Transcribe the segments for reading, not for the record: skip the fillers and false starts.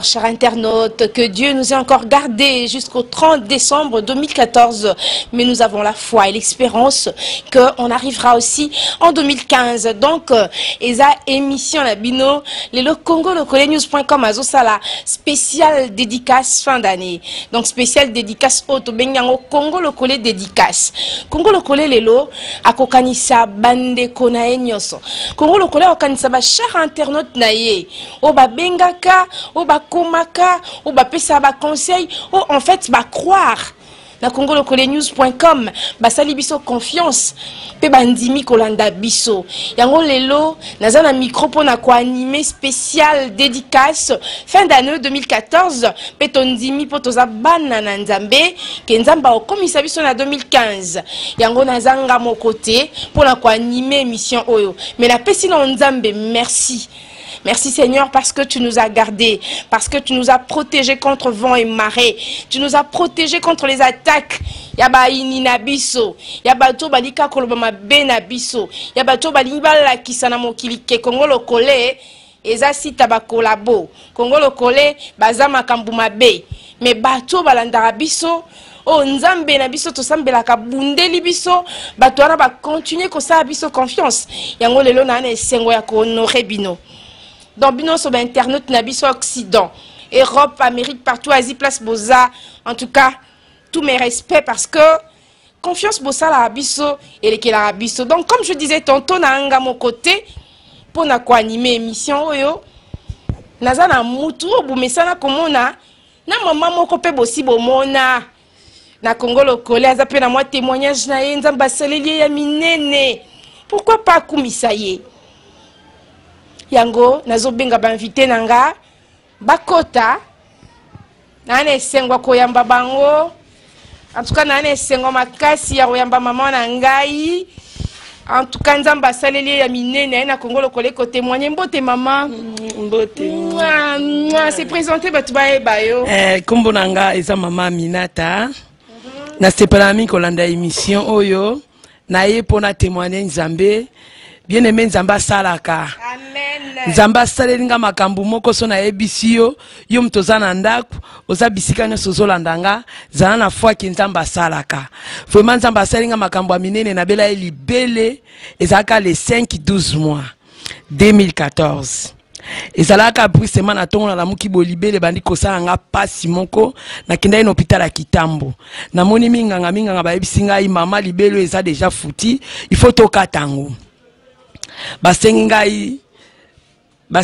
Chers internautes, que Dieu nous ait encore gardés jusqu'au 30 décembre 2014. Mais nous avons la foi et l'espérance qu'on arrivera aussi en 2015. Donc, esa émission la bino, le Congo News.com azosala spécial dédicace fin d'année. Donc, spécial dédicace auto benyango Congo Lokole dédicace. Congo Lokole lelo akokanisa bande konae nyoso. Congo Lokole akokanisa ba chers internautes naye. Oba bengaka, oba komaka, oba pesa ba conseil, ou en fait ba croire. Na Congo News.com basali biso confiance pe bandimi kolanda biso yango lelo naza na micro pour na ko animer spécial dédicace fin d'année 2014 pe tondimi po toza bana na nzambe ke nzamba okomisa biso na 2015 yango nazanga mo côté pour na ko animer émission oyo mais la pesi na nzambe merci. Merci Seigneur parce que tu nous as gardés, parce que tu nous as protégés contre vent et marée. Tu nous as protégés contre les attaques. Yaba inina biso, yaba to balika kolobama bena biso, yaba to balibala kisana mokili ke Congo Lokole eza sita ba kolabo. Congo Lokole bazama kambuma be. Mais bato balandara biso o nzambe na biso to sambela ka bundeli biso bato wana ba continuer ko sa biso confiance. Yango lelo na na sengo ya ko honorer bino. Dans Bino sur Internet, Nabiso Occident, Europe, Amérique, partout, Asie, place Boza. En tout cas, tous mes respects parce que confiance Bossa la Abisso et les Kela Abisso. Donc, comme je disais tantôt, na anga mon côté, pour na quoi animer émission, oyo, naza na mutu, boumesana komona, na maman moko pe bossi bomona, na Congo Lokole, azape na moi témoignage na ye, nzamba saleli ya minene. Pourquoi pas kumisaye? Yango nazo benga ba invité nanga bakota nane sengwa koyamba bango en tout cas nane sengwa makasi ya koyamba mama na ngai en tout cas nzamba saleli ya minene na Congo Lokole ko témoigner mbote mama mbote c'est présenté batuba bayo kombo nanga eza mama Minata na sepelami kolanda émission oyo na ye pona témoigner nzambe bien aimé nzamba salaka amen nzamba salenga makambu moko so na ebisio yo mtoza na ndaku oza bisika nyo sozolandanga zana na foi ki nzamba salaka vraiment nzamba salenga makambu aminene na bela libele ezaka le 5-12 mois 2014 ezalaka brisement na tongo na lamuki bolibele bandi kosala nga pasi moko na kenda ino hôpital ya Kitambo na moni minganga ba ebisinga i mama libelo eza déjà fouti il faut toka tango basengi ngai on va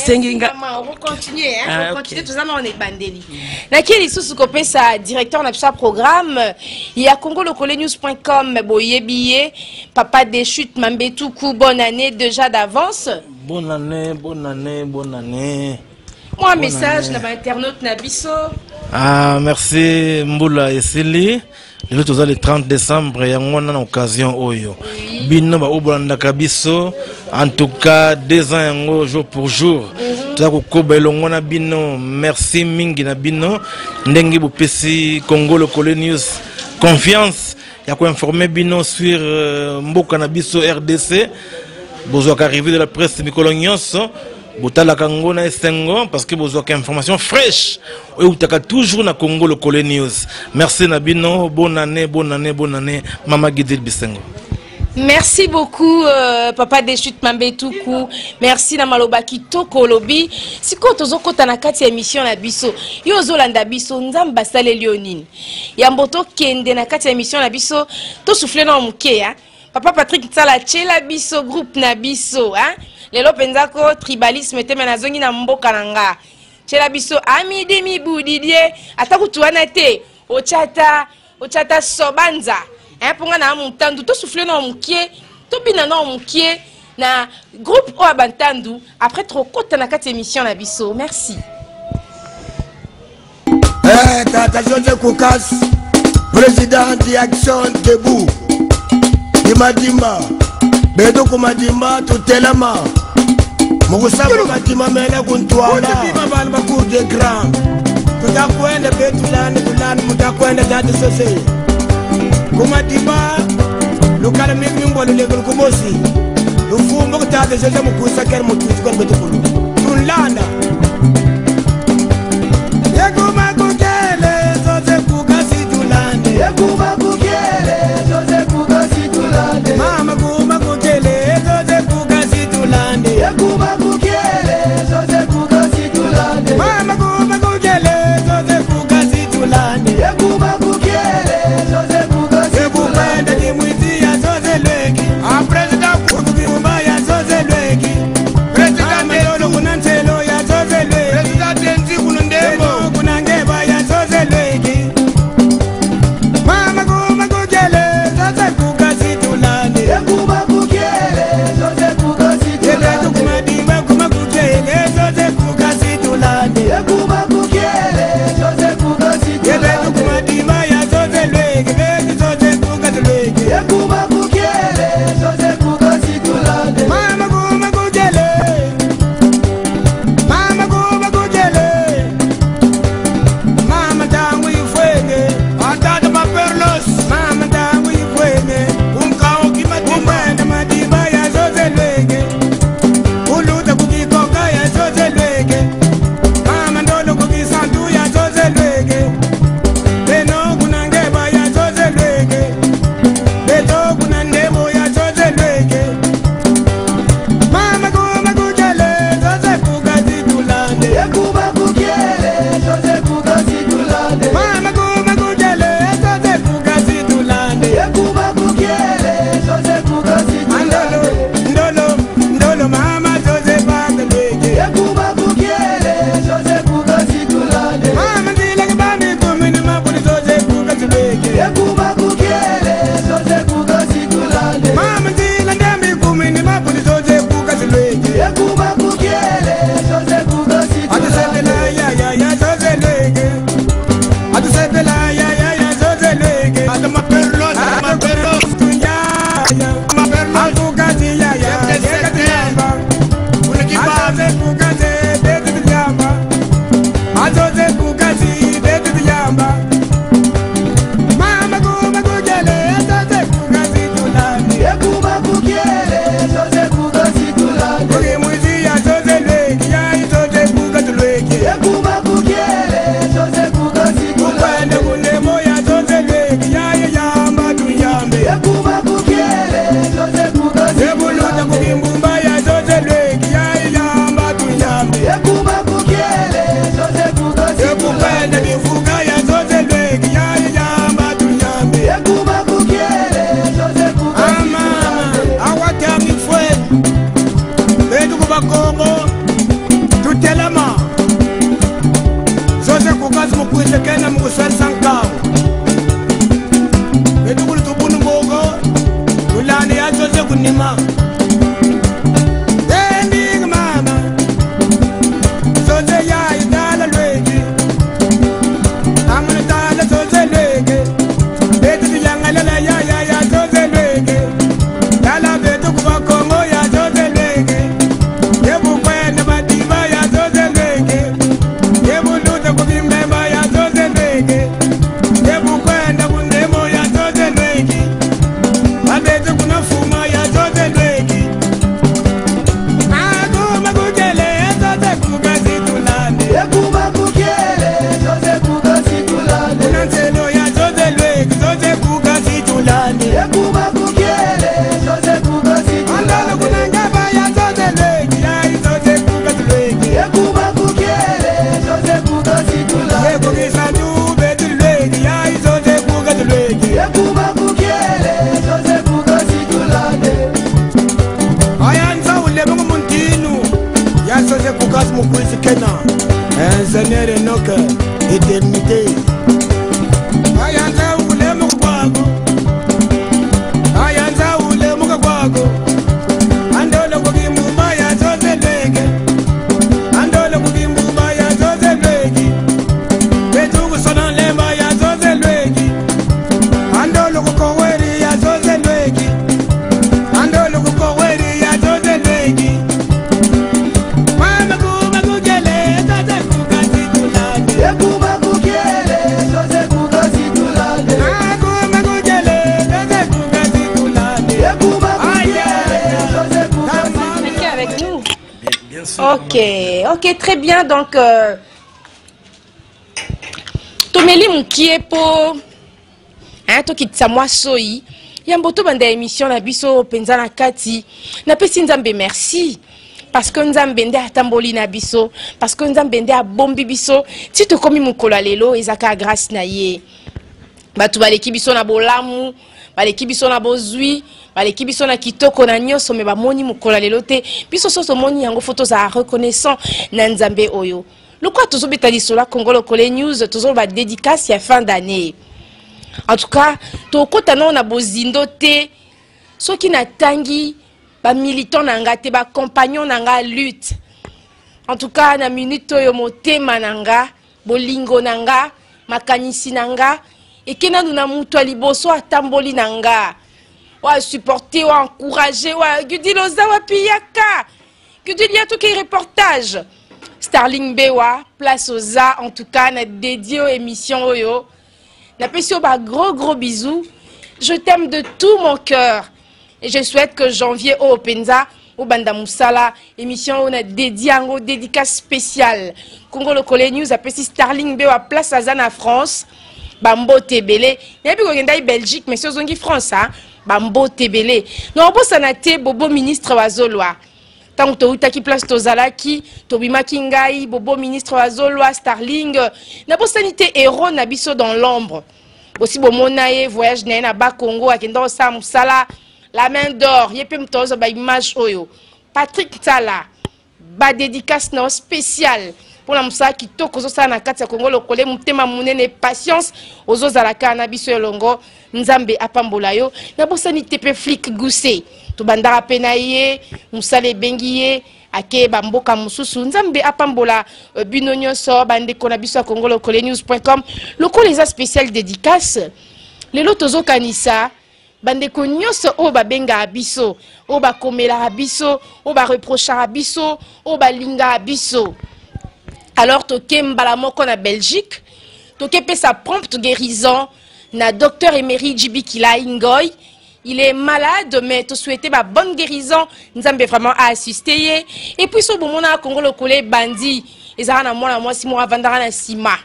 continuer on continue tout ça on est bandeli na kili susu ko pesa directeur na pisa programme ya Congo News.com boyebiye papa des chutes Mambetuku bonne année déjà d'avance bonne année moi message na ba internaute na biso merci Mbula Esili le tout le 30 décembre et on a occasion oyo bino ba obolanda kabiso en tout cas 2 ans yango jour pour jour tu as ko belongona bino merci mingi na bino ndengi bopesi Congo News confiance ya ko informer bino sur mboka na biso RDC bozo ka arrivé de la presse mikolo nyonso botala kango na esengo parce que besoin d'informations fraîches et ou taka toujours na Congo News. Merci Nabino, bonne année Mama Guidel Bisengo. Merci beaucoup papa des chutes Mambetuku. Merci na malobaki toko lobi. Siko tozoko tanakati émission na biso. Yo zolanda biso nzamba sale Lionine. Ya mboto kende na kati émission na biso to souffler na muke ya. Papa Patrick Tsala chela biso groupe na biso hein. Lelo penzako tribalisme teme na zongi na mboka nanga. Chela biso amidi mibu Didier atakutuana te ochata sobanza. Hein ponga na mutandu to souffler na mukie to bina na mukie na groupe o abantandu après trop kota na kati émission na biso. Merci. Tata José Koukas président de Action Debout. Dimadima Bedo Kumadima Tutelama Mugusabu Madima Mela Kuntuala Mabal Bakur de Grand Tutakwende Betulan Tulan Mutakwende Dati Sose Kumadima lukala mimbolo legol kumosi lufumbo kutata sasa mukusa ker mutuzi kon betukulu tunlanda yekuma kukele zoze kugasi tulande yekuma kukele zoze kugasi tulande mama kuma kukele zoze kugasi tulande yekuma kukele zoze kugasi tulande mama kuma kukele zoze kugasi tulande yekuma kukele zoze kugasi tulande kimwiti ya zoze lweki a president kukuma ya zoze lweki president melolo kunantelo ya zoze lweki president tenzi kunundemo kunangeba ya zoze lweki mama kuma kukele zoze kugasi tulande yekuma kukele zoze kugasi tulande kumadimba kuma kukele zoze kugasi tulande yekuma kukele zoze kugasi tulande kumadimba ya zoze lweki beki zoze kugasi lweki yekuma kukele zoze kugasi tulande mama kuma kukele mama kuma kukele mama tangu ifwenge atata maperlos mama tangu ifwenge umkao kimadimba na madimba ya zoze lweki uluta kukikoka ya zoze lweki mama ndolo kukisantu ya zoze lweki beno kunangeba ya zoze lweki beto kunandemo ya zoze lweki mama kuma kukele zoze kugasi tulande yekuma kukele zoze kugasi tulande mama kuma kukele zoze kugasi tulande yekuma kukele zoze kugasi tulande ndolo mama zoze bagaleke yekuma kukele zoze kugasi tulande mama ndile kibambi kumini mabuli zoze kugasi lweke yekuma kukele zoze kugasi tulande mama ndile ndembi kumini mabuli zoze kugasi lweke yekuma kukele zoze kugasi tulande atusepela ya zoze lweke atusepela ya zoze lweke atamaperlos tunyaya akugasi ya yekatiyamba azoze kugasi betu tiyamba azoze kugasi betu tiyamba mama kuma kukele azoze kugasi tulande yekuma kukele zoze kugasi tulande kuki mwizi ya zoze lweki ya izoze kugasi lweki yekuma kukele zoze kugasi tulande kunemo ya zoze lweki ya yamba tuyambe yekuma kukele zoze kugasi ebuluta kukimbumba ya zoze lweki ya yamba tuyambe yekuma kukele zoze kugasi ekupende bifuka ya zoze lweki ya yamba tuyambe yekuma kukele zoze kugasi tulande awatami fwe betu kubakongo tutelema zoze kugasi mukwisekena mukusarisa nkawo betu kuli tubunu mbogo tulani ya zoze kunima ending mama zoze ya idala lweki amuna dala zoze lweki betu tiyangalela ya zoze lweki dala betu kubakongo ya zoze lweki yebukwenda madiba ya zoze lweki yebuluta kubimbemba ya zoze lweki yebukwenda kunemo ya zoze lweki abetu kunafuma ya zoze lweki Ok, très bien. Donc, Tomeli Moukie pour to kitsa moi soi. Yamboto banda émission na biso penza na kati. Na pesi nzambe merci. Parce que nzambe nde atamboli na biso, parce que nzambe nde abombi biso. Si to komi mukolo lelo ezaka grâce na ye. Batu baleki biso na bolamu, baleki biso na bozui, baleki biso na kitoko na nyoso me bamoni mukolo lelo te. Biso soso moni yango photo za reconnaissant na nzambe oyo. Lokwa tozo beta lisola Congo Lokole News, tozo ba dédicace ya fin d'année. En tout cas, tokota na na bozindo te, soki na tangi ba militant nanga te, ba compagnon nanga lutte. En tout cas, na minute yo motema nanga, bolingo nanga, makanisi nanga, et kena nous na mutu liboso atamboli nanga. Wa supporter, wa encourager, wa gudiloza wa piyaka. Gudilia tout qui reportage. Starling Bewa, place aux A, en tout cas, na dédié aux émissions Oyo. Na pesio ba gros bisous. Je t'aime de tout mon cœur. Et je souhaite que janvier au Penza, au Banda Moussala, émission on a dédié en dédicace spéciale. Congo Lokole News a pessi Starling Bewa, place à Zana France. Bambo Tebele. N'a pas gagné Belgique, mais c'est zongi France, hein. Bambo Tebele. Non, bon sanate bobo ministre Wazolwa. Tant que tu as place Tozalaki, Tobima Kingai, Bobo ministre Azolwa, Starling, n'a pas sanité héros n'abisso dans l'ombre. Aussi bon monaye voyage na ba Congo à Kendo Sam Sala, la main d'or, yepem tozo ba image oyo. Patrick Tala, ba dédicace non spécial pour la moussa qui toko ça na kati ya Congo Lokole mutema munene patience ozo zalaka na biso elongo nzambe apambola yo na bo sanité pe flic goussé. Bandara penaye, musale bengiye, ake bamboka mususu, nzambe apambola binonyo so, bande konabiso a Congo Lokole News.com, loko les spécial dédicace, le lotozo kanisa, bande konyoso o babenga abiso, o ba komela abiso, o ba reprocha abiso, o ba linga abiso. Alors toke mbala moko na Belgique, toke pe sa prompte guérison, na docteur émérite Jibikila Ingoy. Il est malade, mais tu souhaites ma bonne guérison. Nous avons vraiment à assister. Et puis, ce moment là, Congo Lokole bandi. Et ça, moi, si moi, vendara na sima.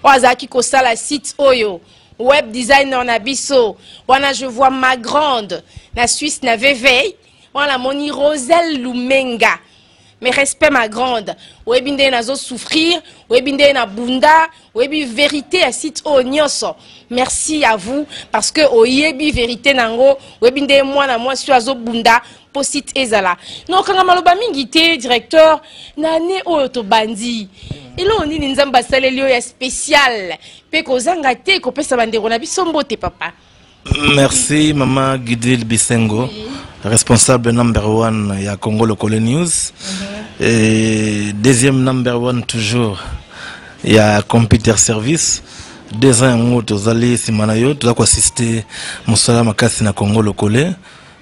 Oazaki kosa la site Oyo. Web designer na biso. Wana je vois ma grande. La Suisse na veveille. Wana moni Roselle Lumenga. Mais respect ma grande. Webinde na zo souffrir. Webinde na bunda. Webi vérité à site o nyoso. Merci à vous parce que oyebi vérité nango. Webinde moi na moi sur azo bunda po site ezala. Non kanga maloba mingi te directeur na ne o to bandi. Elo oni nzamba salelio ya spécial. Pe ko zanga te ko pesa bandeko na biso mbote papa. Merci maman Gidil Bisengo, responsable number 1 ya Congo Lokole News. Et deuxième number 1 toujours il y a computer service. 2 ans où tu allé simanayo tu as assister musala makasi na Congo Lokole.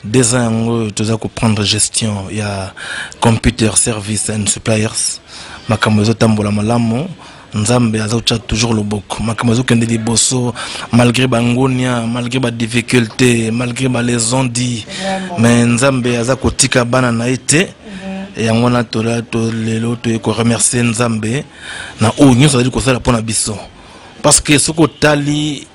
2 ans où tu as prendre gestion il y a computer service and suppliers makamozo tambola malamo. Nzambe azocha toujours le boko makamazo kende liboso malgré bangonia malgré ba difficulté malgré ba les ondits mais nzambe azakotika bana na été et ngona tola to lelo to ko remercier nzambe na o nyoso ali ko sala pona biso parce que soko tali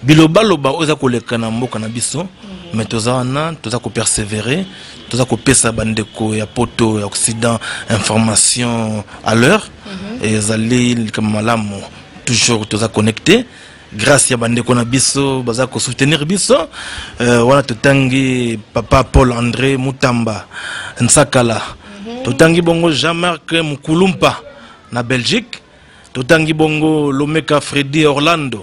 biloba loba oza koleka na mboka na biso mais tozana toza ko persévérer toza ko pesa bandeko ya poto ya Occident information à l'heure et zali comme malamu toujours toza connecté grâce à bandeko na biso baza ko soutenir biso wana totangi papa Paul André Mutamba Nsakala totangi bongo Jean-Marc Mukulumpa na Belgique totangi bongo Lomeka Freddy Orlando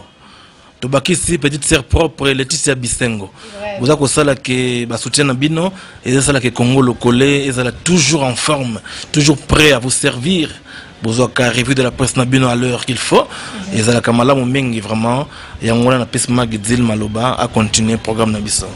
tobakisi petite sœur propre Laetitia Bisengo vous avez ça que ba soutien na bino et ça que Congo Lokole et ça toujours en forme toujours prêt à vous servir vous avez revue de la presse na bino à l'heure qu'il faut et ça la kamala momengi vraiment et on a pes magdil maloba à continuer programme na biso.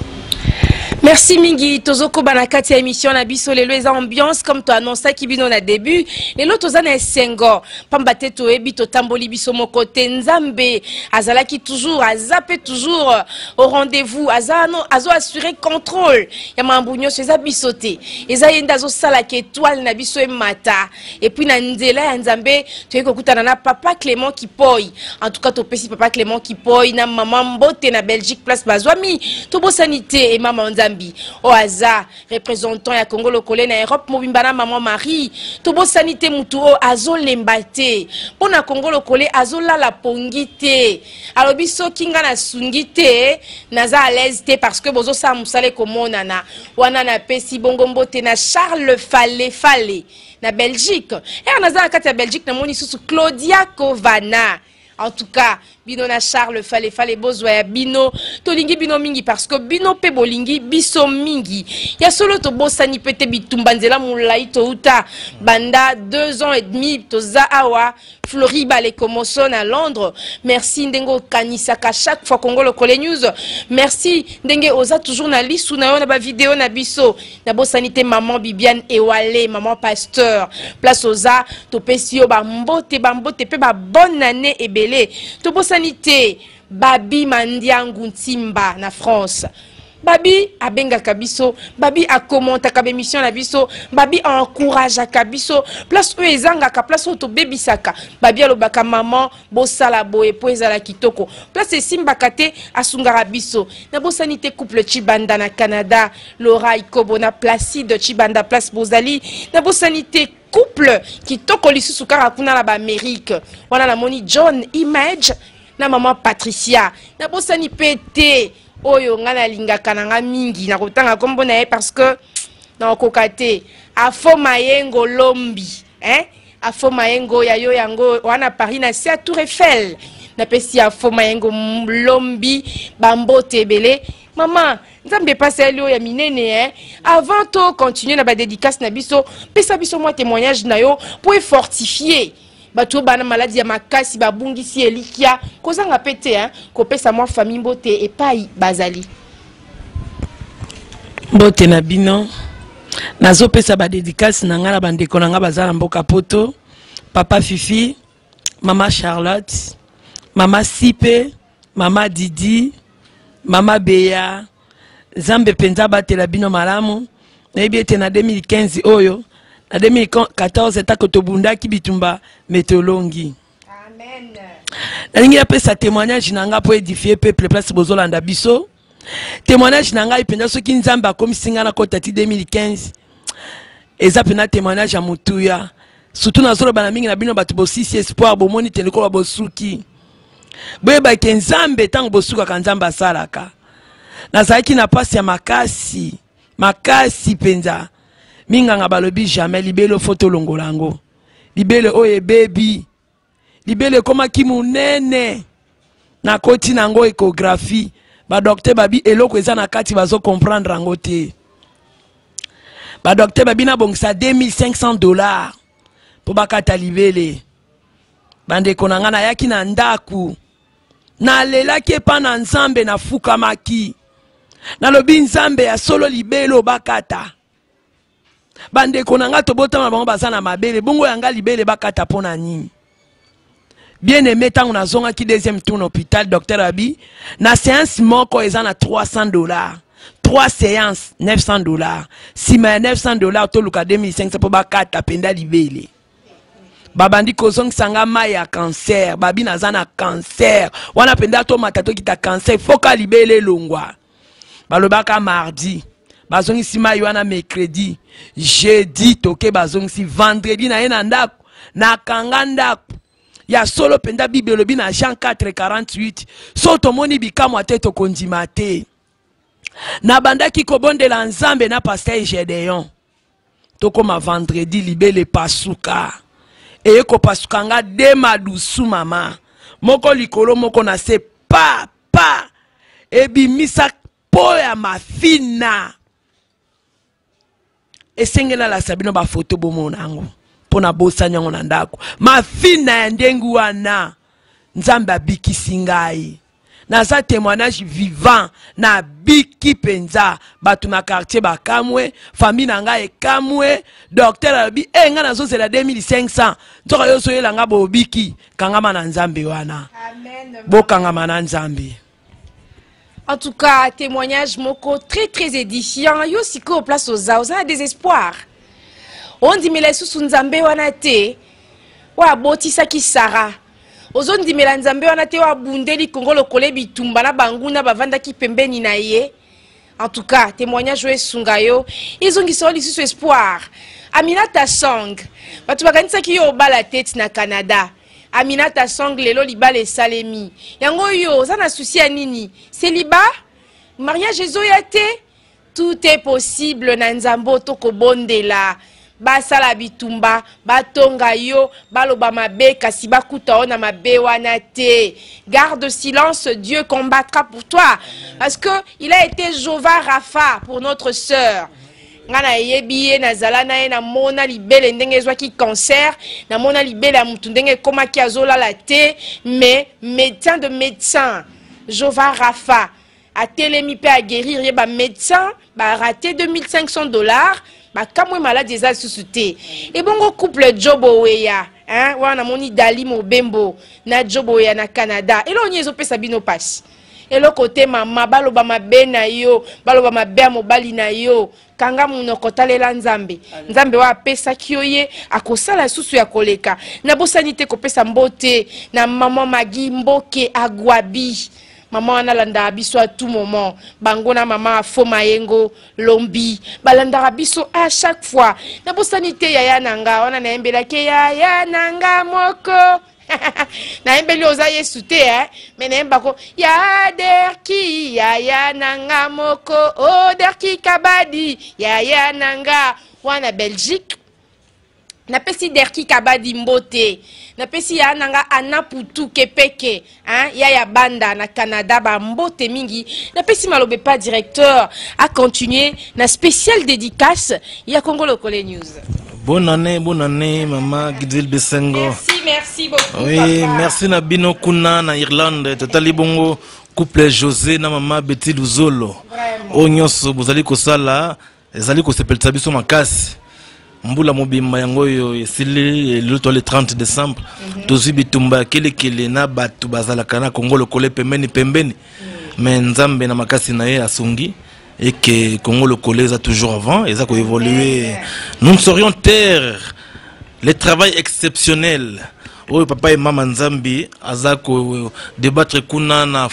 Merci mingi tozoko banakati ya émission na biso lelo eza ambiance comme to annonça ki bino na début lelo tozana esengo pamba te toyebi totamboli biso moko te nzambe azalaki toujours azape toujours au rendez-vous azo assurer contrôle ya mambu nyonso eza biso te eza yenda azo sala ke étoile na biso emata et puis na nzela ya nzambe toyei kokutana na papa Clément Kipoy en tout cas topesi papa Clément Kipoy na maman Mbote na Belgique place Bazwami tobo sanité et maman Nzambi Oaza représentant ya Congo lokole na Europe mobimba na maman Marie tobo sanité mutu o azo lembate pona Congo lokole azo la pongite alobi so kinga na sungite naza à l'aise te parce que bozo sa musale komona na wana na pesi bongo Mbote na Charles Fale na Belgique et naza na kati ya Belgique na moni susu Claudia Kovana. En tout cas, bino na Charles Fale bozwa ya bino tolingi bino mingi parce que bino pe bolingi biso mingi ya solo to bosani pete bitumba nzela mulai to uta banda 2 ans et demi toza awa Floriba les commotions à Londres. Merci ndengo kanisaka chaque fois Congo lokole news. Merci ndenge oza toujours na lisu na yo na ba vidéo na biso na bosanité maman Bibiane Ewale maman pasteur place oza to pesio ba mbote pe ba bonne année ebele to bosanité Babi Mandiangu Ntimba na France. Babi abenga kabiso, Babi a commenté ka émission na biso, Babi encourage kabiso, place où ezanga ka place où to baby saka. Babi alobaka maman bosala boye po ezala kitoko. Place simba kate asungara biso. Na bosanité couple Chibanda na Canada, Laura Ikobo na Placide Chibanda place Bozali, na bosanité couple kitoko lisusu kara kuna la ba Amérique. Wana na moni John Image na maman Patricia. Na bosani pété oyo ngana lingaka nanga mingi na kotanga kombo na ye parce que na kokate afo mayengo lombi afo mayengo ya yo yango wana Paris na sia Tour Eiffel na pesi afo mayengo lombi bambote ebele maman nzambe pasa elio ya minene avant to continuer na ba dédicace na biso pesa biso moi témoignage na yo pour fortifier bato bana maladie ya makasi babungisi elikia kozanga pete kopesa mwa famille Mbote epai bazali Mbote na bino nazo pesa ba dédicace na ngala bandeko na nga bazala mboka poto papa Fifi mama Charlotte mama Sipe mama Didi mama Beya Zambe penza batela bino malamu na ebiete na 2015 oyo na 2014 tako tobundaki bitumba metolongi. Amen. Nalingi apesa témoignage nanga po édifier peuple place bozolanda biso. Témoignage nanga ipenda soki nzambe akomisinga na kotati 2015. Eza pena témoignage ya mutuya. Surtout na zolo bana mingi na bino batu bosisi espoir bomoni teleko ba bosuki. Boye ba ke nzambe tango bosuka ka nzambe asalaka. Nazaki na pasi ya makasi penza. Minganga balobi jamais libelo photo longolango libele oye baby libele koma kimunene na koti nango échographie ba docteur babi eloko eza na kati bazo comprendre ango te ba docteur babi na bongisa $2500 po bakata libele bande konanga na yaki na ndaku na lelaki pa na nzambe na fukamaki na lobi nzambe ya solo libelo bakata bande konanga to botama bango bazana mabele bongo yanga libele bakata pona nini bien aimé tango na zonga ki deuxième tour hôpital docteur Abi na séance moko ezana $300 3 séances $900 sima $900 to luka 2500 po bakata penda libele babandi kozong sanga mai ya cancer babi nazana cancer wana penda to matato kita cancer foka libele longwa balobaka mardi bazongi sima yoana mercredi jeudi toke bazongi si vendredi na yena ndako na kanga ndako ya solo penda Bible lobi na Jean 4:48 so tomoni bikamwa te to kondima te na bandaki kobondela nzambe na pasteur Gédéon tokoma vendredi libele pasuka eko pasuka nga de madusu mama moko likolo moko na se pa ebimisa po ya mafina esengela la sabino ba photo bomonango pona bosa nyango na ndako mafina ya ndengu wana nzambe abikisi ngai naza témoignage vivant na biki penza batu na quartier bakamwe famille nanga ekamwe docteur alobi nga nazozela 2500 nzoka yo soyelanga bobiki kangama na nzambe wana. Amen. Bokangama na nzambe. En tout cas, témoignage moko très édifiant. Yo siko place aux a désespoir. On dit mais les sous nzambe wana te. Wa botisa ki Sara. Ozon di mela nzambe wana te wa bundeli Kongo lokole bitumba na banguna bavanda ki pembeni na ye. En tout cas, témoignage we sungayo. Ils ont gisoli sous espoir. Aminata Song. Batu bakanisa ki yo bala tête na Canada. Aminata Song lelo libale salemi. Yango yo, ça n'a souci à nini. Célibat, mariage ezoyate, tout est possible na nzambo toko bondela. Basala bitumba, batonga yo, baloba mabe kasi bakuta ona mabe wana te. Garde silence, Dieu combattra pour toi. Parce que il a été Jova Rapha pour notre sœur. Ngana yebiye na zala na ye na mona libele ndenge zwaki cancer na mona libele ya mutu ndenge koma ki azola la te mais médecin de médecin Jova Rapha a telemi pe a guérir ye ba médecin ba raté $2500 ba kamwe malade eza susu te et bongo couple Jobo Weya hein wana moni Dali Mobembo na Jobo Weya na Canada et lo nyezo pesa bino passe et le côté mama baloba mabe na yo baloba mabe mobali na yo kanga munoko talela nzambe nzambe wa pesa kiyoye akosala susu ya koleka na bosanite ko pesa mbote na mama Magi Mboke Agwabi maman wana landa biso à tout moment bangona maman Fo Mayengo Lombi balanda biso à chaque fois na bosanite ya nanga wana na embela ke ya nanga moko na embeli oza Yesu te mais na embako ya derki ya nanga moko o derki kabadi ya nanga wana Belgique na pesi derki kabadi mbote na pesi ya nanga anaputu kepeke ya banda na Canada ba mbote mingi na pesi malobe pas directeur a continuer na spécial dédicace ya Congo Lokole News. Bonne année, maman Gidil Besengo. Merci beaucoup. Oui, papa. merci na bino kuna na Irlande. Totali bongo couple José na maman Betty Luzolo. Onyoso bozali kosala, ezali kosepelisa biso makasi. Mbula mobimba yango yo esili le 30 décembre. Tozi bitumba kele na batu bazala kana Congo Lokole pembeni. Mais nzambe na makasi na ye asungi. Et que Congo Lokole a toujours avant, et ça a évolué. Nous ne saurions taire le travail exceptionnel. Oh, papa et maman Nzambi, azako débattre kuna na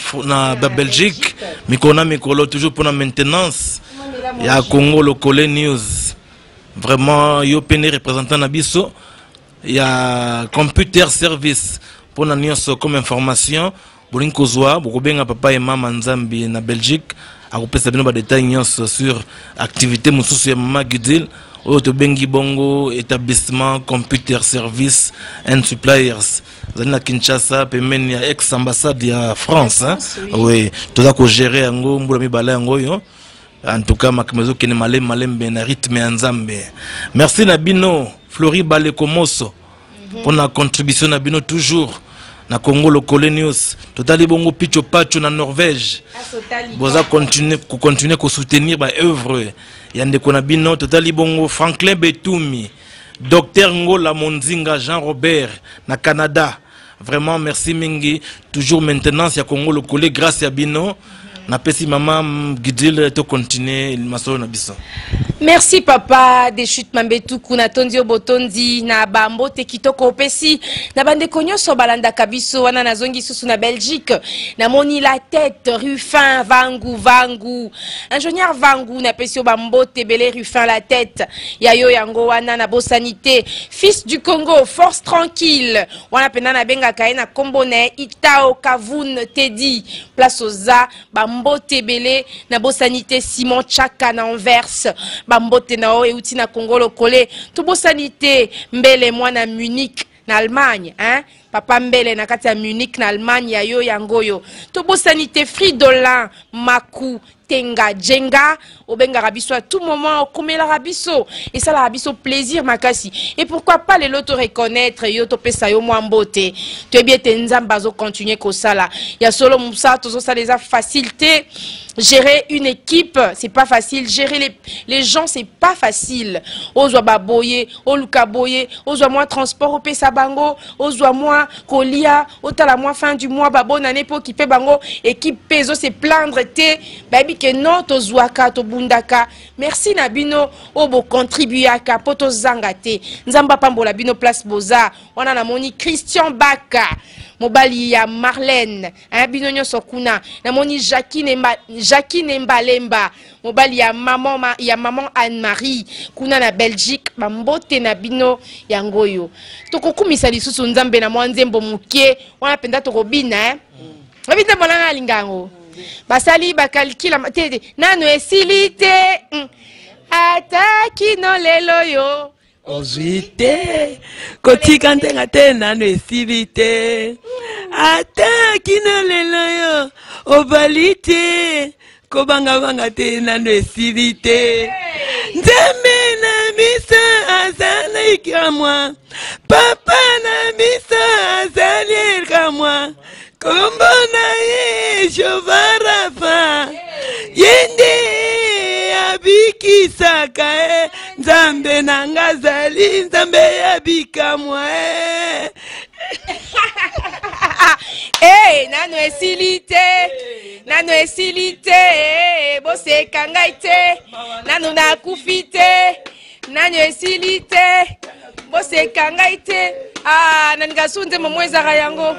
Belgique, mais qu'on a mikolo toujours pour la maintenance. Il y a Congo Lokole News. Vraiment, il y a un représentant Nabiso. Il y a computer service pour la news comme information. Bolinko Zoa, Bokobenga papa et maman Nzambi na Belgique. A représenté des détails sur l'activité de Maman Gudil, Bengi Bongo, établissement, computer service and suppliers. Zana Kinshasa, Pemeni, ex-ambassade de France. Oui, tout ça que gérer Ango, Mboulami Balé Ango. En tout cas, Makmezo Kene Malem Ben rythme Nzambe. Merci Nabino, Flori Balé Komoso, pour la contribution Nabino toujours. Na Congo Lokole News totali bongo picho pacho na Norvège boza continuer ko soutenir ba œuvre yande kona bino totali bongo Franklin Betumi Docteur Ngola Monzinga Jean Robert na Canada vraiment merci mingi toujours maintenance ya Congo Lokole grâce à bino na pesi maman Gidil to continuer masolo na biso. Merci papa de chute mambetu kuna tondio botondi na bambo te kitoko pesi na bande konyo so balanda kabiso wana na zongi susu na Belgique na moni la tête Ruffin Vangu ingénieur Vangu na pesi bambo te belé Ruffin la tête yayo yango wana na bosanité fils du Congo force tranquille wana pena na benga kaina kombone Itao Kavun Teddy place oza bambo te belé na bosanité Simon Chaka na Anvers bambote na o euti na Congo Lokole to bosanité mbele mwana Munich na Allemagne papa mbele na kati ya Munich na Allemagne ya yo yangoyo to bosanité Fridolin Maku tenga jenga obenga rabiso à tout moment comme la rabiso et ça la rabiso plaisir makasi et pourquoi pas les l'auto reconnaître yo to pesa yo moi beauté tu es bien tenzamba zo continuer ko sala ya solo musa to ça les a facilité. Gérer une équipe, c'est pas facile. Gérer les gens, c'est pas facile. Ozwa baboye, oluka boye, ozwa moi transport au pesa bango, ozwa moi kolia, otala moi fin du mois babo nane po ki pe bango, équipe peso se plaindre te, baby que non to zwaka to bundaka. Merci Nabino obo contribuaka poto zangate. Nzamba pambola bino place boza. Wana na moni Christian Baka. Mobali ya Marlène, Binonyo Sokuna, Namoni Jacqueline Mbalemba, Mobali ya maman Anne-Marie, Kuna na Belgique, Mambote na bino yangoyo. Toko kumisa lisusu nzambe na mwanzembo mukie, wana penda toko bina Abita bolana lingango. Basali bakalkila matete, nano esilite, ataki no lelo yo. Ozuite, kotika ntenga tena no esibite. Ataki no lelo yo, obalite, kobanga banga tena no esibite. Nzambe na misa azali ikamwa, papa na misa azali ikamwa. Kombo na ye Jovarafa, yende abikisaka nzambe nanga zali nzambe yabikamwa nano esilite boseka ngai te nano nakufite nano esilite boseka ngai te naninga su nzembo mo ezaka yango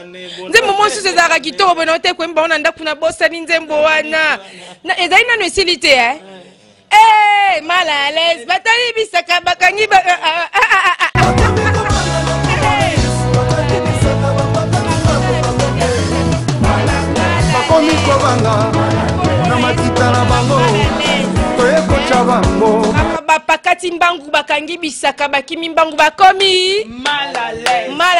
nzembo mo susu ezaka kitoko bono te kwemba ona ndaku na bosani nzembo wana ezali nano esili te mal à l'aise batali bisaka bakangi bakomi kobanga na matita na bango toyekocha bango bakati mbangu bakangi bisaka bakimi mbangu bakomi mal à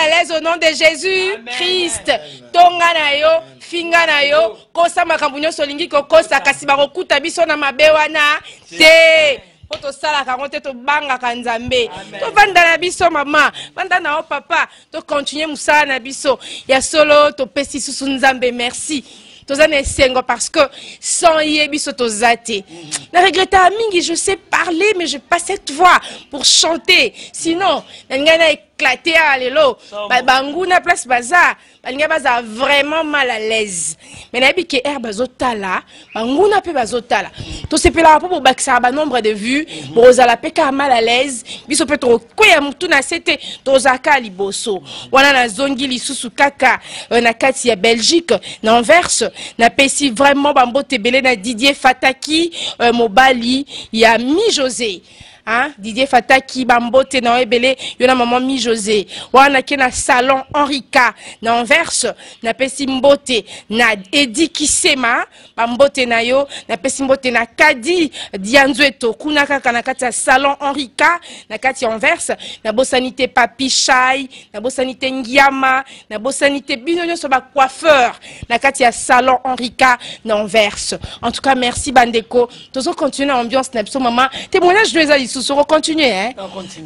l'aise au nom de Jésus Christ. Tonga na yo finga na yo kosa makambo nyonso olingi kokosa kasi bakokuta biso na mabe wana te poto sala kangote to banga kanzambe to vanda na biso mama vanda na o papa to continuer musala na biso ya solo to pesi susu nzambe merci. Tozane sengo parce que sans yebiso tozate. Na regretta mingi je sais parler mais je pas cette voix pour chanter. Sinon, n'engana éclaté à l'élo. Banguna place bazar. Balinga baza vraiment mal à l'aise. Mais na bi ke bazotala, banguna pe bazotala. To se pela pour baksa ba nombre de vues, bozala peka mal à l'aise. Biso pe to koya mutu na sete tozaka liboso. Wana na zongi lisusu kaka na kati ya Belgique, na Anvers. Na pesi vraiment bambote belé na Didier Fataki mobali ya Mi José. Hein? Didier Fataki bambote na ebele yona maman Mi José. Wana ke na salon Henrika na Anvers na pesi mbote na Edi Kisema bambote na yo na pesi mbote na Kadi Dianzueto kuna kaka na kati ya salon Henrika na kati ya Anvers na bosanité Papi Chai na bosanité Ngiama na bosanité binonyo so ba coiffeur na kati ya salon Henrika na Anvers. En tout cas merci bandeko. Tozo continuer ambiance na biso maman. Témoignage de les sous continuer hein.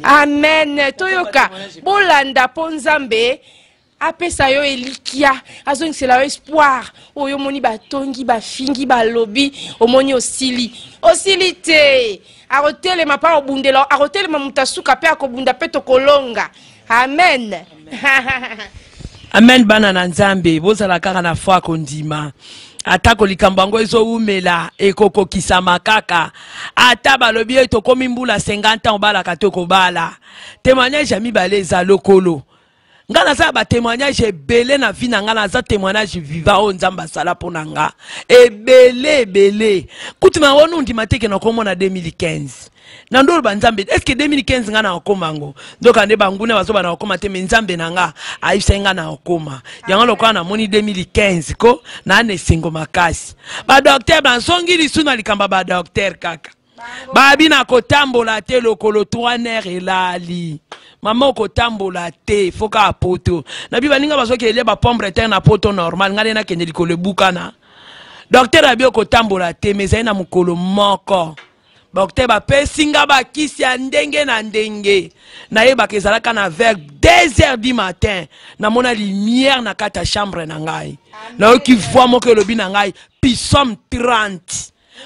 Amen. Toyoka bolanda ponzambe apesa yo elikia azong c'est la espoir oyo moni batongi bafingi balobi omoni osilite arotele mapa obundela arotele mamutasuka pe akobunda pe tokolonga amen. Amen bana na nzambe bozala kaka na foi kondima atako likambango ezo umela ekoko kisama kaka ata balobi eto komi mbula 50 ans bala katoko bala témoignage ami baleza lokolo ngana za ba témoignage belé na vie na ngana za témoignage vivant o nzamba sala ponanga ebele kutima wonu ndima teke na komona 2015 na ndolo banzambe est-ce que 2015 ngana okomango donc ande bangune bazoba na okoma te nzambe nanga aisenga na okoma yango lokwa na moni 2015 ko na ane singo makasi ba docteur bansongi lisuna likamba ba docteur kaka babi na kotambola te lokolo 3 ner elali maman kotambola te foka apoto na bi baninga bazoki ele ba pombre terre na poto normal ngale na kende likolo bukana docteur abio ko tambola te mezai na mukolo moko docteur ba pesinga ba kisi ya ndenge na ndenge na ye ba kezalaka na vers 2h du matin na mona lumière na kata chambre na ngai na yoki voix moko lobi na ngai Psalm 30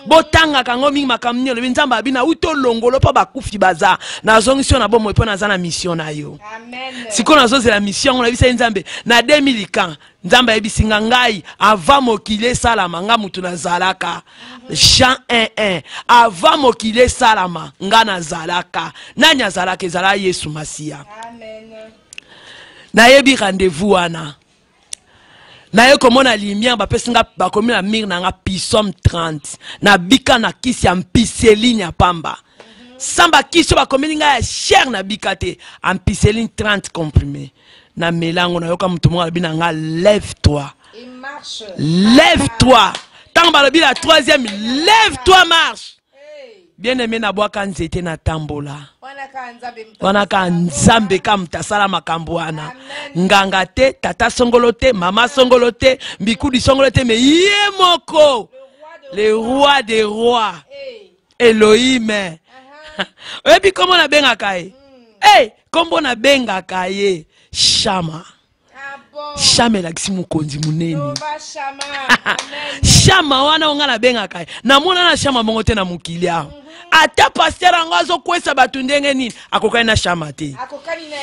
botanga kango mingi makamni lobi nzamba bina uto longolo pa bakufi baza na zongisio na bomo epona za na mission na yo amen siko na zoze la mission na bisa nzambe na 2000 nzamba ebisinga ngai avant mokile salama nga mutu na zalaka Jean 1:1 avant mokile salama nga na zalaka nanya zalaka ezala Yesu Masia amen na yebi rendez-vous wana na ye komona lumière ba pesinga ba komi na mir na nga Psalm 30 na bika na kisi ya mpiseline ya pamba samba kisi ba komi nga ya cher na bikate en mpiseline 30 comprimé na melango na yoka mutu mwa bina nga lève-toi et marche lève-toi tant ba lobi la troisième lève-toi marche bien aimé na bwaka nzete na tambola wana ka nzambe ka mtasala makambo wana nganga te tata songolo te mama songolo te mbikudi songolo te mais ye moko le roi des rois Elohim ebi komo na bengaka ye kombo na bengaka ye Shama Shama elakisi mokonzi munene Shama wana onga na bengaka ye na mona na Shama mongo te na mokili aho ata pasteur angazo kwesa batu ndenge nini akokani na Shama te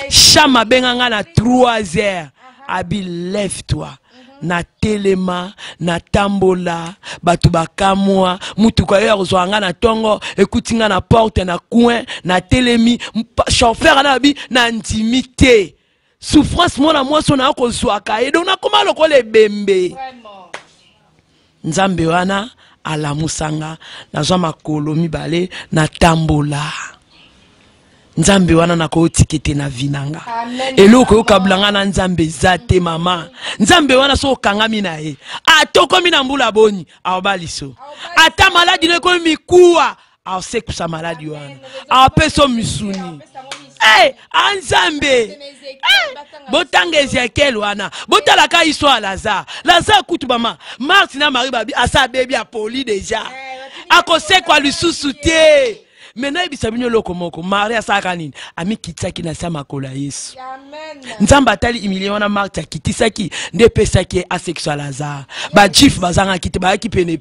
Shama benganga na 3h abi lève-toi na telema na tambola batu bakamwa mutu kwa yo kozwanga na tongo ekutinga na porte na coin na telemi chauffeur na abi na intimité souffrance mona mwaso na kozwaka et donc na koma lokole bembe nzambe wana alamusanga nazwa makolo mibale na tambola nzambe wana na kotikete na vinanga eloko yokablanga na nzambe zate mama nzambe wana so kangami na ye atokomi na mbula boni awbaliso ata maladi ne ko mikuwa awsekusa maladi wana apeso misuni anzambe botanga Ezekiel wana botalaka histoire Lazare kutu mama Marthe na Marie babi asa baby a poli déjà akosekwa lisusu te mena ebisabinyo loko moko Marie asaka nini ami kitaki na sama kola Yesu nzamba tali imilie wana Marthe akitisaki nde pesaki asexual Lazare ba jif bazanga kiti ba ki pene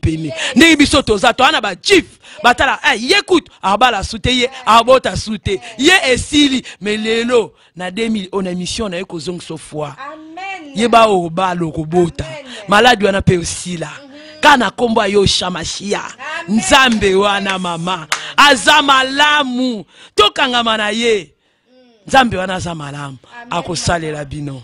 nde biso toza to ana ba jif batala yekut abala sute ye abota sute ye esili melelo na 2000 on émission na ekozong so foi ye ba o ba loko bota maladi wana pe osila kana komba yo shamashia nzambe wana mama azamalamu tokangama na ye nzambe wana azamalamu akosalela bino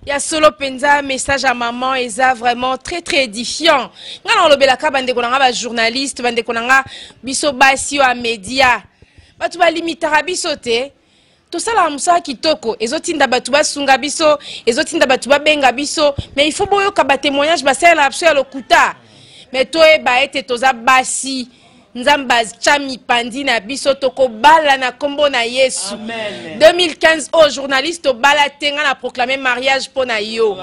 ya solo penza message à maman eza vraiment très édifiant ngana olobelaka bande konanga ba journaliste bande konanga biso basi wa media batu ba limitara biso te to sala musa kitoko ezotinda batu basunga biso ezotinda batu babenga biso mais il faut boyo ka ba témoignage ba sala absolu lokuta mais to e ba ete toza basi nzamba chami pandi na biso toko bala na kombo na Yesu. Amen. 2015 au journaliste bala tenga na proclamer mariage pour na yo.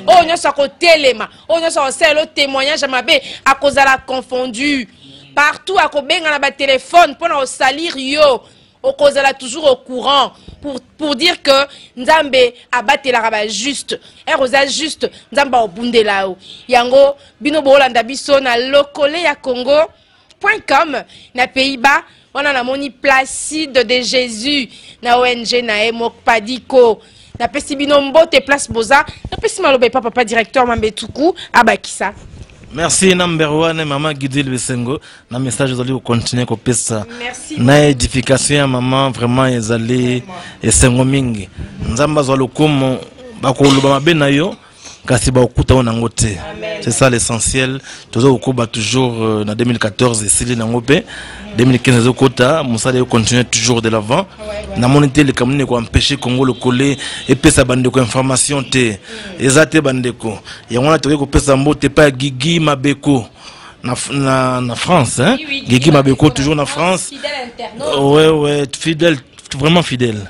Oh nyoso ko telema, oh nyoso selo témoignage mabe a cause la confondu. Partout a ko benga na ba téléphone pour na salir yo. Au cause la toujours au courant pour dire que nzambe abate la raba juste. Et rosa juste nzamba obundela o. Yango bino bolanda biso na lokole ya Congo. .com na Pays-Bas on a moni Placide de Jésus na ONG na Mokpadiko na pesi binombo te place boza na pesi malobe papa directeur Mambetuku abakisa. Merci number one maman Gidil Besengo na message zali continuer ko pesa na édification ya maman vraiment ezali esengo mingi nzamba zo lokumu bakoluba mabe na yo kasi ba okuta ona ngote. C'est ça l'essentiel. Toujours okuba toujours na 2014 sili na ngope 2015 okota musala yo continuer toujours de l'avant. Na monité le kamune ko empêcher Congo le coller et pesa bandeko information te ezate bandeko. Ya ngona toke ko pesa mbote pa Gigi Mabeko na France hein. Oui, Gigi Mabeko toujours na France. Fidèle internaute. Ouais fidèle. Vraiment fidèle.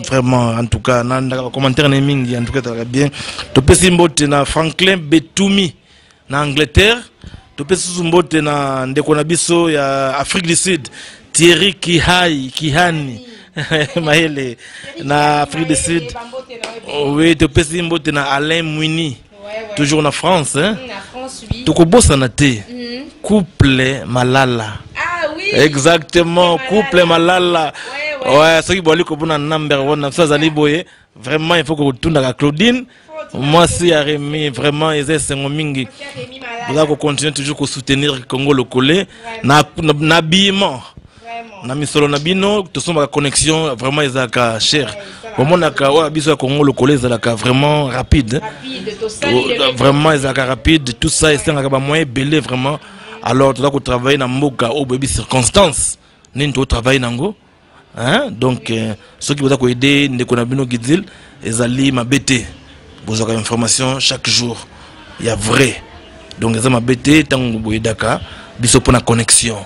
Vraiment, en tout cas, dans le commentaire naming, en tout cas, très bien. Tu peux na Franklin Betoumi, en Angleterre, topesi mbote na ndeko na biso ya Afrique du Sud Thierry Kihani Mahele na Afrique du Sud. Oui, topesi mbote na Alain Mouini toujours na France hein. Tokobosa na te couple Malala. Ah oui. Exactement, couple Malala. Ouais, ceux qui boivent le number one, ça zali boye. Vraiment, il faut que vous tourniez à Claudine. Moi, si à Rémi, vraiment, ils essaient de mingi. Vous allez continuer toujours à soutenir Congo Lokole. N'habillement. N'amisolo n'abino, tout ça ma connexion vraiment ils ont cher. Au moment où abiso Congo Lokole, ils ont vraiment rapide. Vraiment ils ont rapide. Tout ça, ils ont moyen belé vraiment. Alors, tu dois travailler dans Moka au baby circonstances. Ni tu travailles nango. Hein? Donc, ceux qui vous ont aidé, ne connaissent pas Guidil, ils allaient m'abêter. Vous avez information chaque jour. Il y a vrai. Donc, ils ont m'abêter tant que vous êtes d'accord. Ils sont pour la connexion.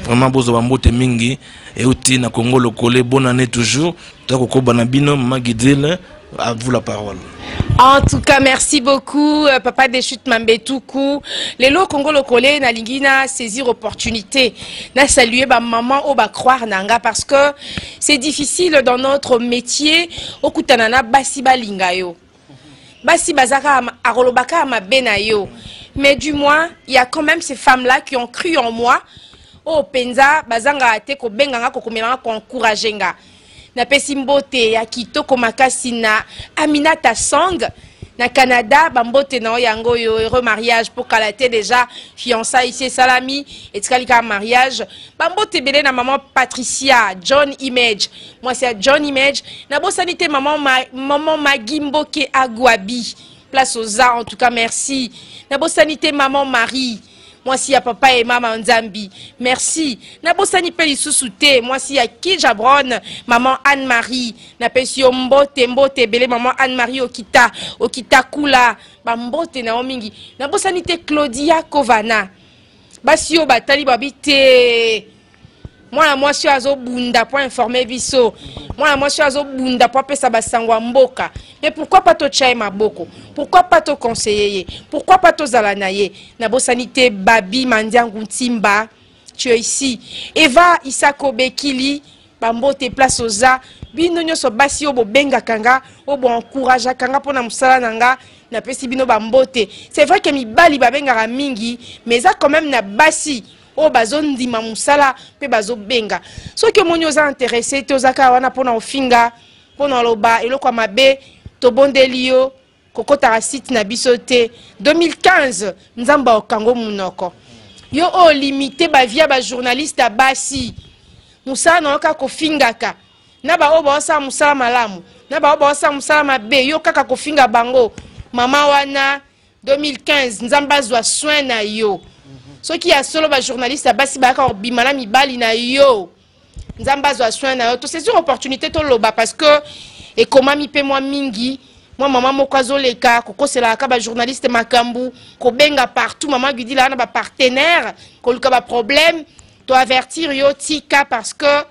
Vraiment, vous avez m'abêter mingi. Et aussi, na Congo Lokole, bonne année toujours. Tant que vous avez Mama Guidil, à vous la parole. En tout cas, merci beaucoup, Papa Deschutes Mambetoukou. Les lots Congo Lokole, na lingina saisir opportunité. Na saluer ba maman ou ba croire nanga parce que c'est difficile dans notre métier. Okutanana basi balingayo. Basi bazaka arolobaka ma benayo. Mais du moins, il y a quand même ces femmes-là qui ont cru en moi. Oh, penza bazanga te ko benganga ko komelanga ko encouragenga. Na pesimbote ya kitoko makasi na Aminata Sang na Canada bambote na yango yo heureux mariage pour kalaté déjà fiançailles ici salami et tkalika mariage bambote belé na maman Patricia John Image moi c'est John Image na bosanité maman Magimbo ke Agwabi place aux arts en tout cas merci na bosanité maman Marie. Moi si ya papa et maman Nzambi. Merci. Na bosani peli sousouté. Moi si ya Kijabron, maman Anne-Marie. Na pesio mbote belé maman Anne-Marie Okita Kula. Ba mbote na omingi. Na bosani te Claudia Kovana. Basio batali babite. Moi suis azo bunda pour informer biso. Moi suis azo bunda pour pesa basangwa mboka. Mais pourquoi pas to chai maboko? Pourquoi pas to conseiller? Pourquoi pas to zalanaye? Nabo sanité Babi Mandiangu Timba. Tu es ici. Eva Isako Bekili. Bambo te place oza. Bino nyoso basi obo benga kanga. Obo encourage kanga pona musala nanga. Na pesi bino bambote. C'est vrai que mi bali babenga mingi. Mais ça quand même na basi. Oh bazon di mamusala pe bazo benga. So que mon yoza intéressé te ozaka wana pona ofinga pona loba eloko mabe to bondelio kokota site na bisote 2015 nzamba okango munoko. Yo o limité ba via ba journaliste basi. Musala na oka kofinga ka. Na ba oba osa musala malamu. Na ba oba osa musala mabe yo kaka kofinga bango. Mama wana 2015 nzamba zwa soin na yo. Ceux qui a solo ba journaliste basi ba ka bimala mibali na yo nzamba zo soin na yo to c'est une opportunité to loba parce que et comment mi pe moi mingi moi maman moko azoleka koko c'est la ka ba journaliste makambu ko benga partout maman lui dit là na ba partenaire ko luka ba problème to avertir yo tika parce que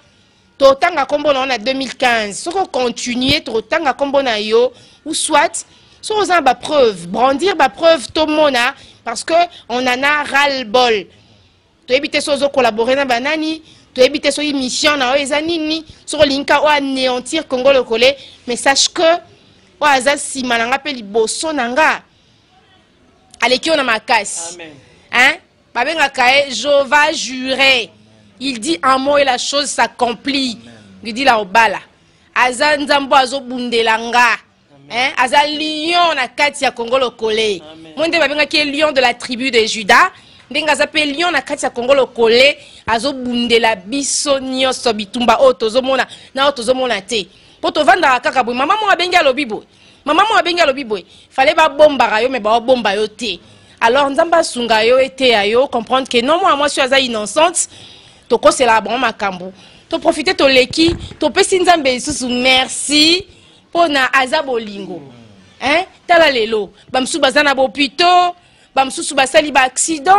to tanga kombo na 2015 soko continuer to tanga kombo na yo ou soit so za ba preuve brandir ba preuve to mona parce que on en a ras-le-bol. Tu évites sozo collaborer na banani, tu évites so émission na ezanini, sur linka ou anéantir Congo Lokole, mais sache que o aza si mananga pe liboso nanga. Aleki on a ma casse. Hein? Babenga kae, je vais jurer. Il dit un mot et la chose s'accomplit. Il dit la obala. Aza nzambo azo bundelanga. Hein? Aza lion na kati ya Congo Lokole. Monde babenga ki lion de la tribu de Juda. Ndenga zape lion na kati ya Congo Lokole. Azo bundela biso nyonso bitumba o tozomona na o tozomona te. Poto vanda kaka boy mama mo abenga lobibo. Mama mo abenga lobibo. Fallait ba bomba yo mais ba bomba yo te. Alors nzamba sunga yo ete ayo comprendre que non moi je suis aza innocente. Toko c'est la bon makambu. To profiter to leki, to pesi nzambe susu merci. Pona azabolingo hein tala lelo bamsu bazana bopito bamsusu basali ba accident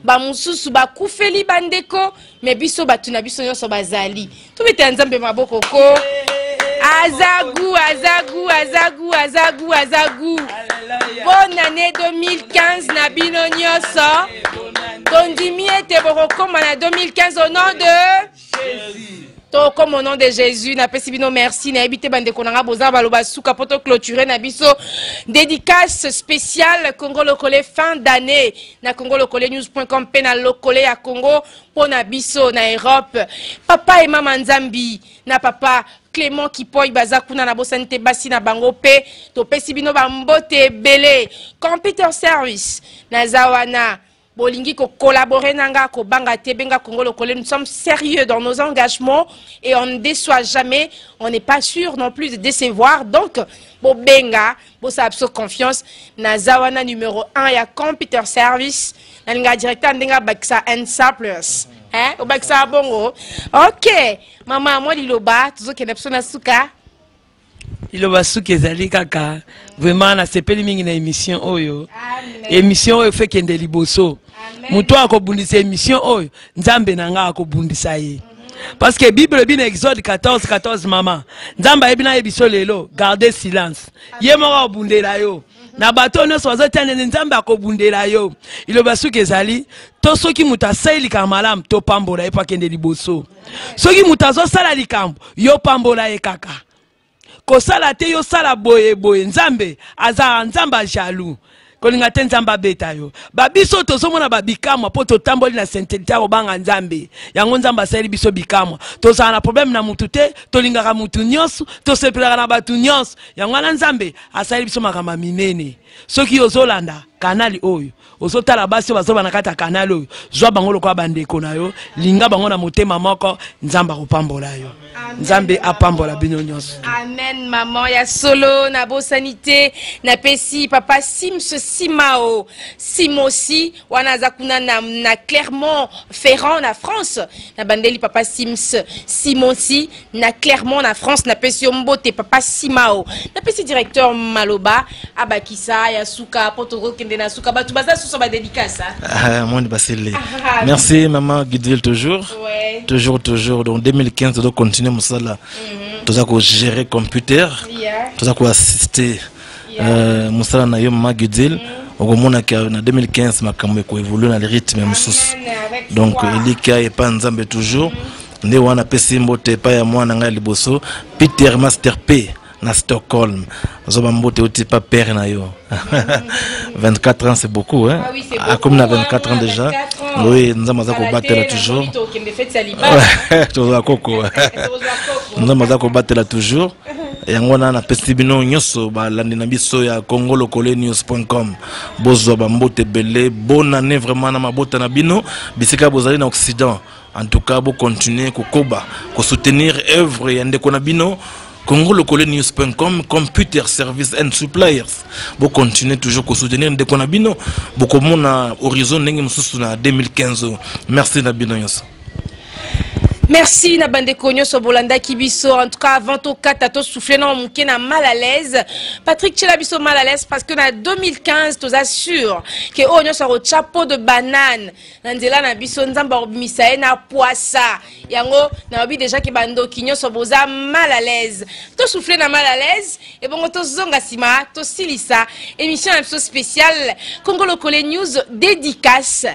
bamsusu ba kufeli bandeko mais biso batuna biso nyonso bazali to bete nzambe maboko ko azagu bonne année 2015 na bino nyonso Tondimi et Borokoma en 2015 au nom de Jésus. Comme au nom de Jésus, na pesibino merci, na habité bande konanga boza baloba souka poto clôturer na biso dédicace spéciale Congo Lokole fin d'année na Congo Lokole news.com pe na Lokole ya Congo po na biso na Europe. Papa et maman Nzambi na papa Clément Kipoy bazakuna na bosante basi na bango pe to pesibino bambote belé computer service na zawana bolingi ko collaborer nanga ko banga te benga Congo Lokole. Nous sommes sérieux dans nos engagements et on ne déçoit jamais, on n'est pas sûr non plus de décevoir, donc bo benga bo sa abso confiance na zawana numéro 1 ya computer service na linga directeur ndenga baksa NSA plus hein o baksa bongo. OK mama moi liloba tuzo kende psona suka iloba suki ezali kaka vraiment na sepeli mingi na émission oyo. Émission oyo fait kende liboso. Muto akobundisa émission oyo Nzambe nanga akobundisa ye. Parce que Bible bin Exode 14 mama. Nzamba ebina ebiso lelo garder silence. Ye moko obundela yo. Na bato no sozo tene Nzamba akobundela yo. Iloba suki ezali to soki muta saili kamalam to pambola epa kende liboso. Soki muta zo sala likambo yo pambola e kaka. Kosala te yo sala boye boye Nzambe aza Nzamba jaloux. Kolinga te Nzamba beta yo. Babiso tozomona babikamwa po totamboli na sainteté obanga Nzambe. Yango Nzamba sali biso bikamwa. Tozana na problème na mutu te, tolingaka mutu nyonso, tosepelaka na batu nyonso. Yango na Nzambe asali biso makamba minene. Soki ozolanda kanali oyo, ozotala basi bazoba na kata kanali oyo, zwa bango lokwa bandeko na yo, linga bango na motema moko, Nzamba kopambola yo. Nzambe apambola bino nyonso. Amen maman ya solo na bo sanité na pesi papa Sims Simao Simosi wana zakuna na Clermont-Ferrand na France na bandeli papa Sims Simosi na Clermont na France na pesi mbote papa Simao na pesi directeur Maloba abakisa ya suka potoro kende na suka batu baza so ba dédicace moi Basile. Merci maman Guidville toujours. Ouais. Toujours donc 2015 on doit continuer musala. Tout ça qu'on gérer computer. Tout ça qu'on assister musala na yo maman Guidville. Au moins en 2015 makambo ko évoluer dans le rythme mususu. Donc ilika et pas Nzambe toujours. Nde wana pesi mbote pa ya mwana ngai liboso Peter Master P na Stockholm. Zoba mbote oti pa père na yo. 24 ans c'est beaucoup hein. Ah oui, c'est beaucoup, comme on a 24 ans déjà. 24 ans. Oui, nous avons battre là toujours. Nous avons battre là toujours. Et on a na pestibino nyoso ba landi na biso ya Congo Lokole news.com. Bozo ba mbote belé, bonne année vraiment na mabota na bino, bisika bozali na Occident. En tout cas, vous continuez kokoba, ko soutenir œuvre yande kona bino. Congo Lokole news.com, computer service and suppliers. Vous continuez toujours à soutenir des konabino. Vous comme na horizon n'engem sous na 2015. Merci Nabino Yos. Merci na bande konyo so bolanda kibiso. En tout cas avant au 4 to souffler na mouké na mal à l'aise. Patrick Chelabiso mal à l'aise parce que na 2015 tu assure que onyo so chapeau de banane. Nandela na biso nzamba obimisa na poissa. Yango na obi déjà que bando kinyo so boza mal à l'aise. To souffler na mal à l'aise et bon to zonga sima to silisa émission un peu spéciale Congo Lokole News dédicace.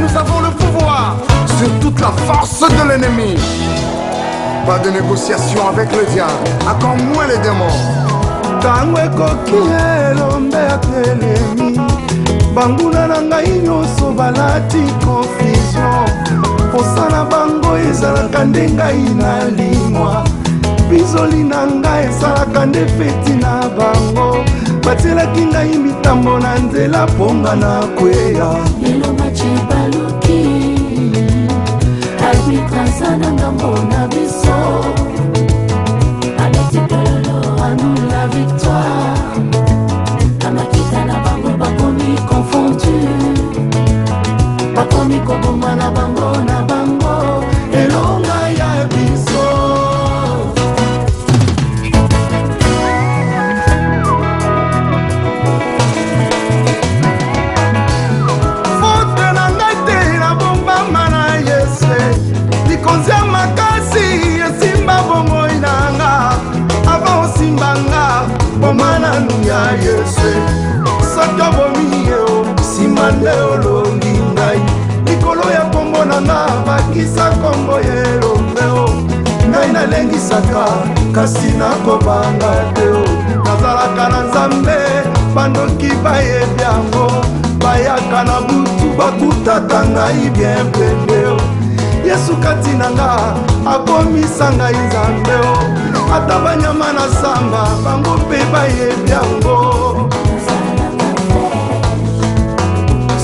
Nous avons le pouvoir sur toute la force de l'ennemi. Pas de négociation avec le diable, encore moins les démons. Tangwe kokielo mbeke l'ennemi. Banguna nanga inyoso balati confusion. Posana bango ezalaka ndenga inalimwa. Bizoli nanga ezalaka nde feti na bango. Batielaki ngai mitambo na nzela ponga na kweya. Lelo machibaluki arbitrasa na ngambo na biso. Ametipelelo anu la victoire. Amakita na bango bakomi confondu. Bakomi koboma na bango na bango. Elonga ya biso. Konzia makasi nde olongi ngai likolo ya kombo na nga bakisa kombo yelombeo ngai nalengisaka kasi nakobanga te nazalaka na nzambe bandoki bayebi yango bayaka na butu bakutata ngai bien pendeo Yesu kati na nga akomisa ngai nzambe ata banyama na samba bango mpe bayebi yango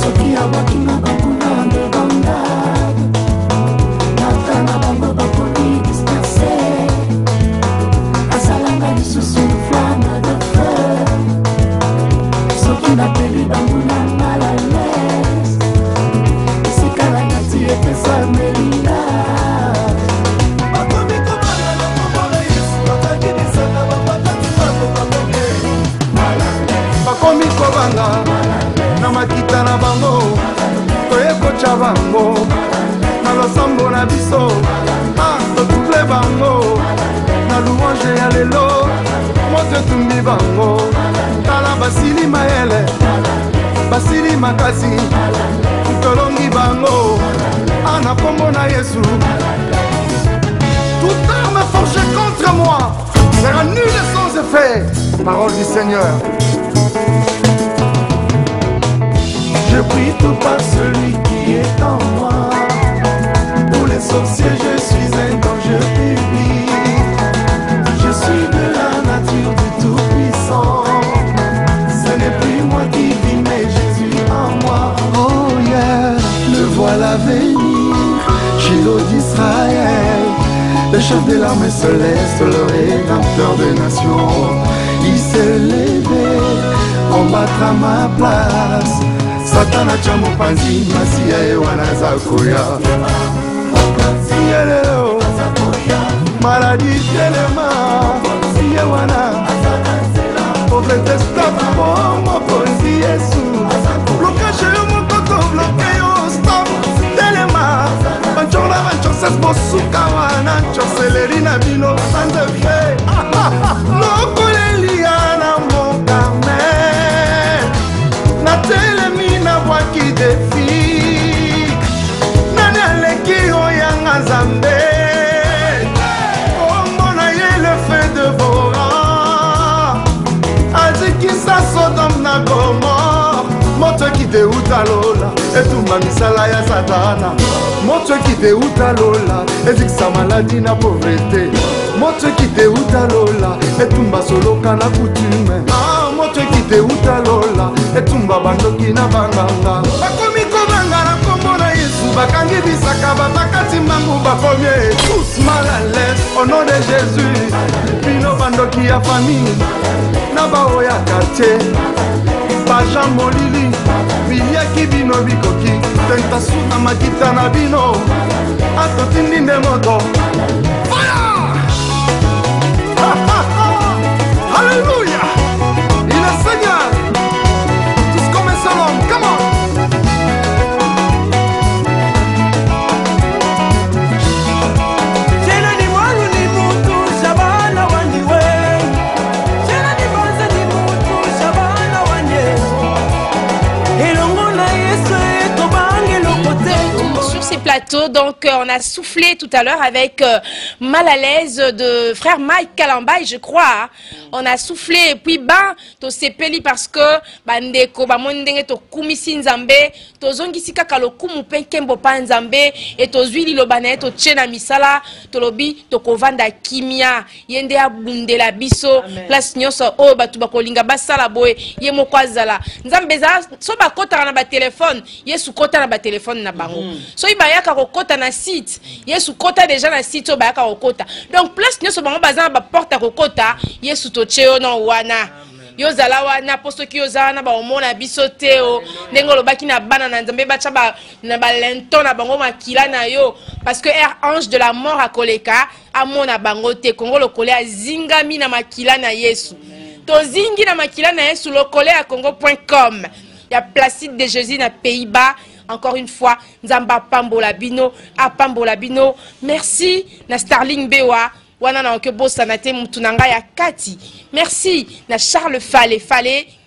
soki abakinga bakuna ndebanga natana bango bakoni disperse asalanga lisusu flamme de feu soki napeli bango na malales esikala nati epesa melinga bakomi kobanga na makita na bango toyekocha bango na losambo na biso totuble bango na louange ya lelo moto etumbi bango tala basili mayele basili makasi tolongi bango ana kombo na Yesu. Toute arme forgée contre moi sera nulle et sans effet. Parole du Seigneur. Je prie tout par celui qui est en moi. Pour les sorciers, je suis un danger public. Je suis de la nature du Tout-Puissant. Ce n'est plus moi qui vis, mais Jésus en moi. Oh yeah, le voilà venir, Shiloh d'Israël. Le chef de l'armée céleste, le rédempteur des nations. Il s'est levé, combattra ma place. Satana chamo panzi, masia e wana zakoya. Sielelo, maladie telema, siye wana. Pauvreté stop, mon ponzi Yesu. Blocage yo mon koto, bloqué yo stop. Telema, banchora banchoses bosuka wana, choseleri na bino sande fe. Lokoleli ana mon carmen. Na telemi na waki defi. Nani aleki oyanga zambe. Oh mon aïe le feu dévorant. Azikisa Sodome na Gomorre. Moto qui déouta lola etumba misala ya satana. Moto qui déouta lola ezikisa maladie na pauvreté. Moto qui déouta lola etumba soloka na coutume. Moto qui déouta lola etumba bandoki na banganga. Bakomi kobanga na kombo na Yesu bakangi bisaka batakati mangu bakomie tous mal à l'aise au nom de Jésus. Bino bandoki ya famille na bao ya quartier. Baja molili biliaki bino bikoki tentasu na makita na bino atotindi nde moto fire. Alléluia, il est Seigneur. Tous comme un seul homme, come on. Plateau, donc on a soufflé tout à l'heure avec Mal à l'aise de frère Mike Kalambay, je crois. On a soufflé et puis bah to sepeli parce que bandeko ba mondenge to kumisi nzambe to zongisi kaka lokumu penkembo pa nzambe et to zwili lobana to tchena misala to lobi to kovanda kimia yende abundela biso place nyoso o batu bakolinga basala boye ye mokwazala nzambe za so bakota na ba téléphone yesu kota na ba téléphone na bango so ibayaka kokota na site yesu kota déjà na site so bayaka kokota donc place nyoso bango bazana ba porte kokota yesu to cheo no wana yozala wana posto ki yozala na ba omona biso teo ndenge lobaki na bana na nzambe bacha ba na balento na bango makila na yo parce que ange de la mort akoleka amona bango te kongo lokole azingami na makila na Yesu to zingi na makila na Yesu lokole à congo.com ya Placide de Jésus na Pays-Bas. Encore une fois, Nzamba Pambola Bino, Apambola Bino. Merci na Starling Bewa. Wana na ke bossa na te mutunanga ya Kati. Merci na Charles Fale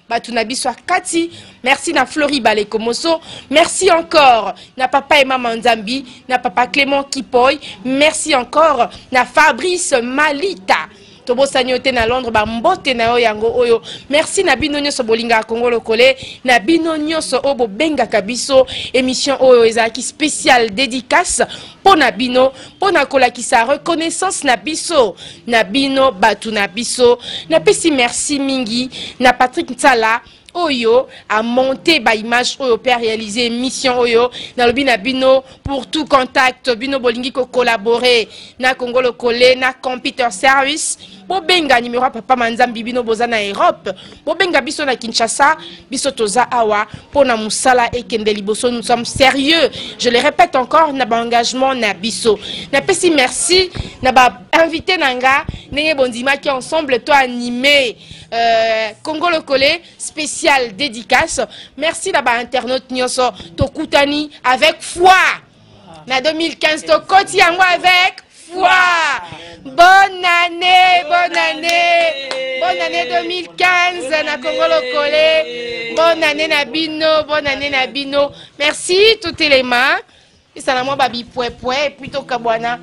Batunabiso Kati, merci na Flori Balé Komoso, merci encore na papa et maman Nzambi, na papa Clément Kipoy, merci encore na Fabrice Malita. Tobo sanyote na Londres ba mbote na yo yango oyo. Merci na bino nyoso bolinga Congo lokole, na bino nyoso obo benga kabiso émission oyo ezaki spécial dédicace pour na bino, pour na kolakisa reconnaissance na biso, na bino batu na biso. Na pesi merci mingi na Patrick Nsala Oyo a monté ba image Oyo pour réaliser mission Oyo dans le bina bino pour tout contact bino bolingi ko collaborer na Congo lokole na computer service bobenga numéro papa Manzambi bino boza na Europe bobenga biso na Kinshasa biso toza awa pona musala ekende liboso. Nous sommes sérieux, je le répète encore, na ba engagement na biso na pesi merci na ba invité nanga nenge bondima qui ensemble to animé Congo lokole spécial dédicace. Merci d'abord internaute nyoso tokutani avec foi. Na 2015 tokoti yango avec foi. Bonne année 2015 na Congo lokole. Bonne année na bino, Merci toutes les mains. Et ça na moi babi pouet plutôt kabwana.